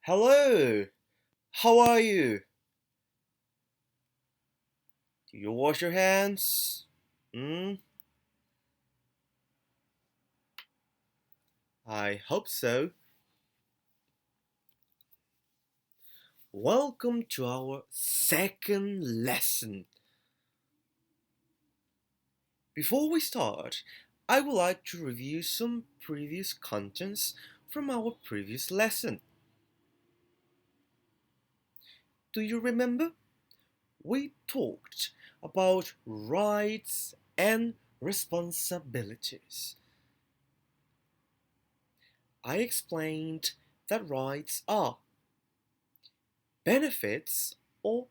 Hello, how are you? Do you wash your hands? Hmm, I hope so. Welcome to our second lesson. Before we start, I would like to review some previous contents from our previous lesson. Do you remember? We talked about rights and responsibilities. I explained that rights are benefits or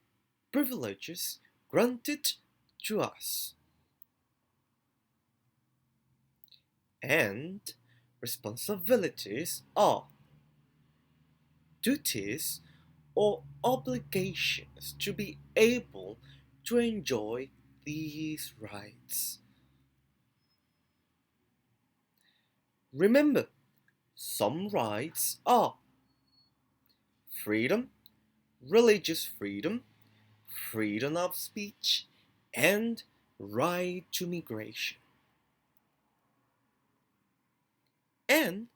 privileges granted to us, and responsibilities are duties or obligations to be able to enjoy these rights. Remember, some rights are freedom, religious freedom, freedom of speech, and right to migration. And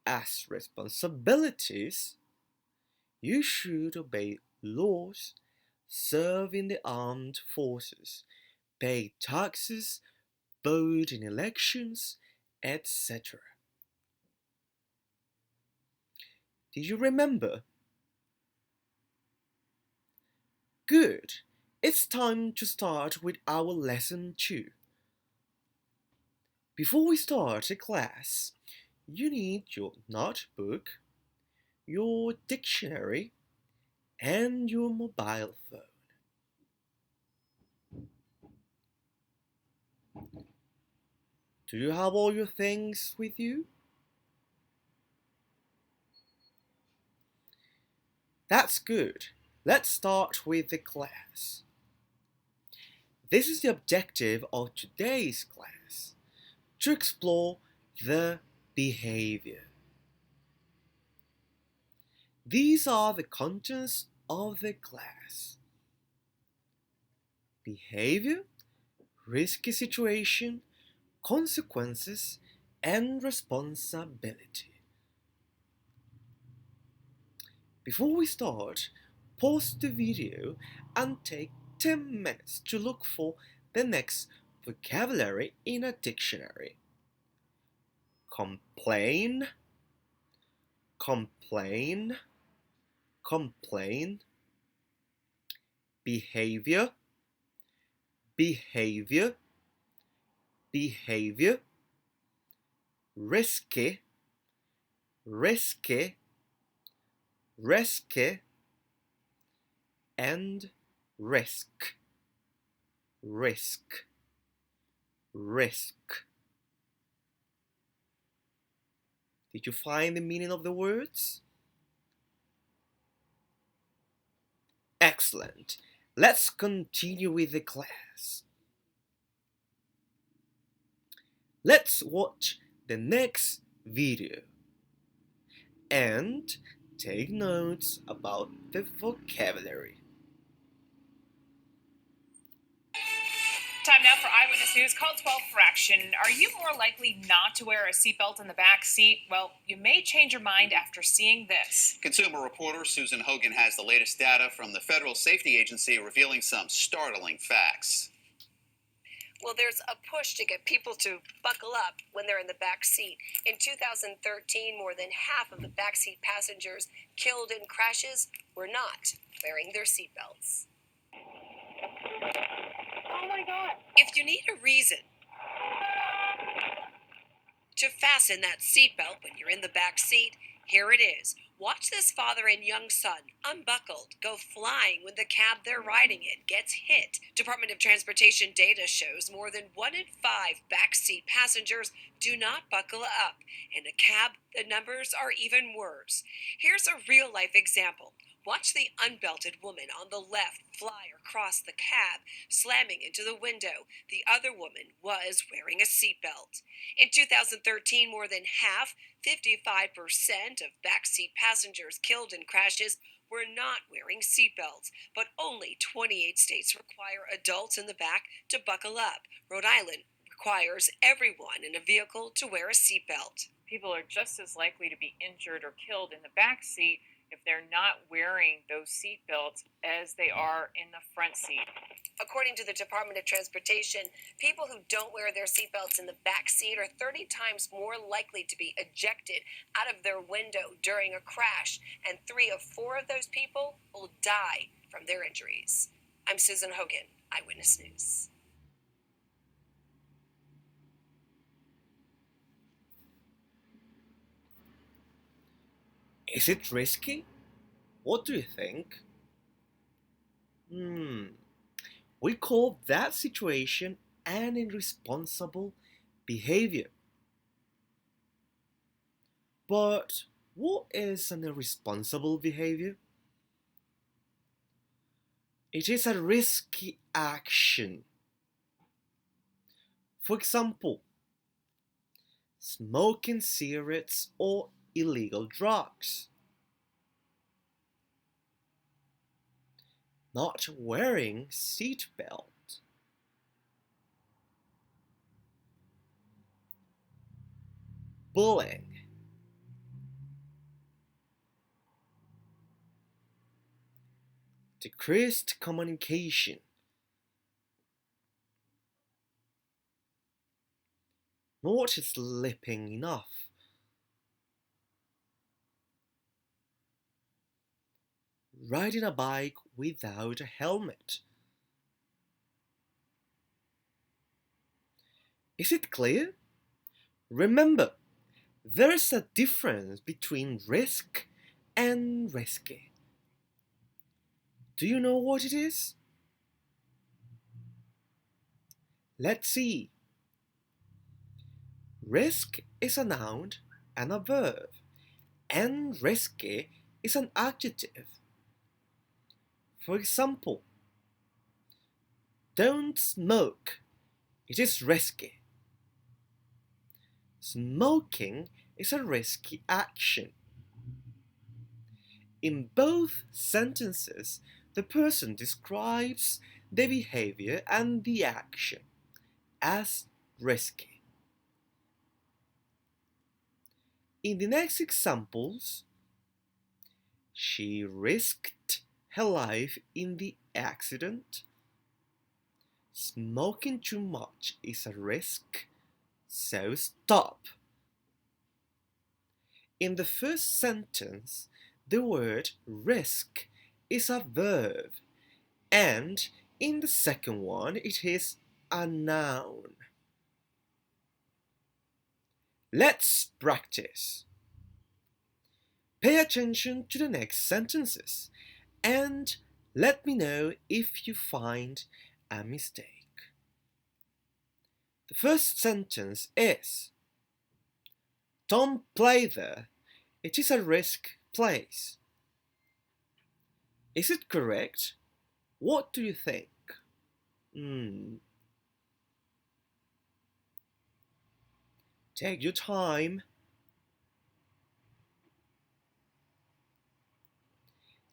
as responsibilities, you should obey laws, serve in the armed forces, pay taxes, vote in elections, etc. Did you remember? Good. It's time to start with our lesson 2. Before we start the class, you need your notebook, your dictionary, and your mobile phone. Do you have all your things with you? That's good. Let's start with the class. This is the objective of today's class, to explore the behavior. These are the contents of the class. Behavior, risky situation, consequences, and responsibility. Before we start, pause the video and take 10 minutes to look for the next vocabulary in a dictionary. Complain, complain, complain. Behavior, behavior, behavior. Risky, risky, risky. And risk, risk, risk. Did you find the meaning of the words? Excellent. Let's continue with the class. Let's watch the next video and take notes about the vocabulary. Time now for Eyewitness News. Call 12 for action. Are you more likely not to wear a seatbelt in the back seat? Well, you may change your mind after seeing this. Consumer reporter Susan Hogan has the latest data from the Federal Safety Agency revealing some startling facts. Well, there's a push to get people to buckle up when they're in the back seat. In 2013, more than half of the backseat passengers killed in crashes were not wearing their seatbelts. Oh my God. If you need a reason to fasten that seatbelt when you're in the back seat, here it is. Watch this father and young son, unbuckled, go flying when the cab they're riding in gets hit. Department of Transportation data shows more than 1 in 5 backseat passengers do not buckle up. In a cab, the numbers are even worse. Here's a real-life example. Watch the unbelted woman on the left fly across the cab, slamming into the window. The other woman was wearing a seatbelt. In 2013, more than half, 55% of backseat passengers killed in crashes were not wearing seatbelts, but only 28 states require adults in the back to buckle up. Rhode Island requires everyone in a vehicle to wear a seatbelt. People are just as likely to be injured or killed in the back seat if they're not wearing those seatbelts as they are in the front seat. According to the Department of Transportation, people who don't wear their seatbelts in the back seat are 30 times more likely to be ejected out of their window during a crash, and 3 of 4 of those people will die from their injuries. I'm Susan Hogan, Eyewitness News. Is it risky? What do you think? We call that situation an irresponsible behavior. But what is an irresponsible behavior? It is a risky action. For example, smoking cigarettes or illegal drugs. Not wearing seatbelt. Bullying. Decreased communication. Not sleeping enough. Riding a bike without a helmet. Is it clear? Remember, there is a difference between risk and risky. Do you know what it is? Let's see. Risk is a noun and a verb, and risky is an adjective. For example, don't smoke. It is risky. Smoking is a risky action. In both sentences, the person describes the behavior and the action as risky. In the next examples, she risked her life in the accident. Smoking too much is a risk, so stop. In the first sentence, the word risk is a verb, and in the second one, it is a noun. Let's practice. Pay attention to the next sentences and let me know if you find a mistake. The first sentence is, don't play there. It is a risk place. Is it correct? What do you think? Take your time.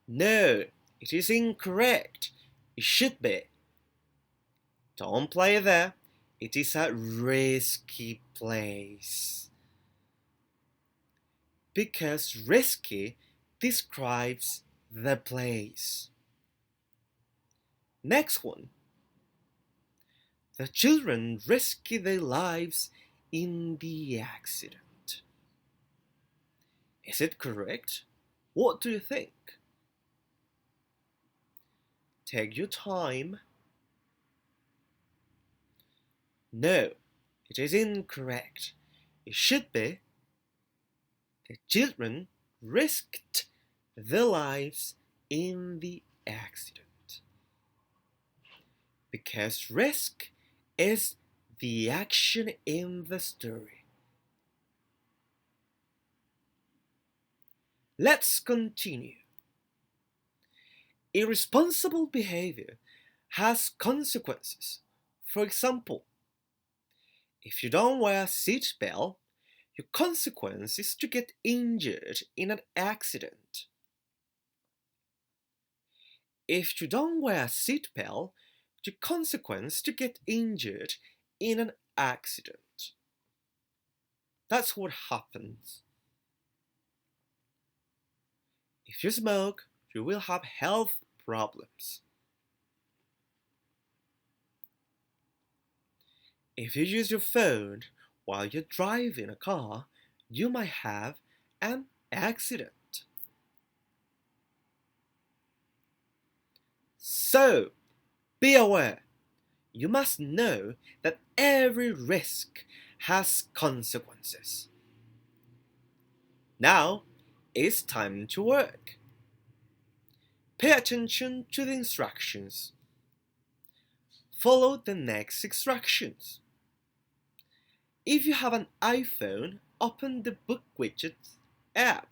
No, it is incorrect. It should be. Don't play there. It is a risky place. Because risky describes the place. Next one. The children risked their lives in the accident. Is it correct? What do you think? Take your time. No, it is incorrect. It should be, the children risked their lives in the accident. Because risk is the action in the story. Let's continue. Irresponsible behavior has consequences. For example, if you don't wear a seatbelt, your consequence is to get injured in an accident. If you don't wear a seatbelt, your consequence is to get injured in an accident. That's what happens. If you smoke, you will have health problems. If you use your phone while you're driving a car, you might have an accident. So, be aware. You must know that every risk has consequences. Now, it's time to work. Pay attention to the instructions. Follow the next instructions. If you have an iPhone, open the Book Widgets app.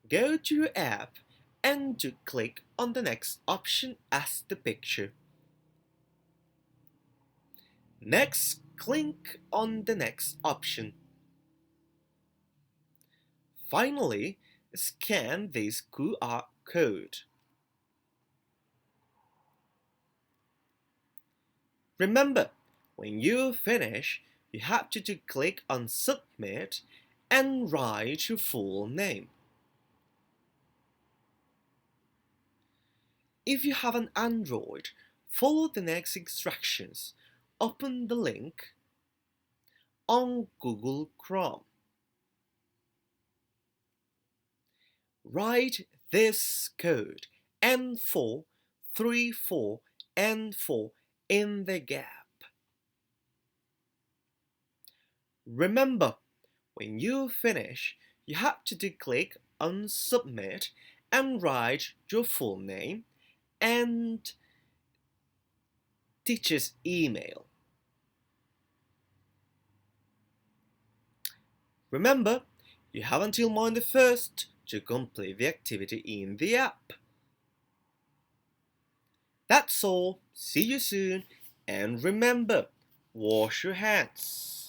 Go to your app and click on the next option as the picture. Next, click on the next option. Finally, scan this QR code. Remember, when you finish, you have to click on Submit and write your full name. If you have an Android, follow the next instructions. Open the link on Google Chrome. Write this code N434N4 in the gap. Remember, when you finish, you have to click on Submit and write your full name and teacher's email. Remember, you have until Monday 1st to complete the activity in the app. That's all. See you soon. And remember, wash your hands.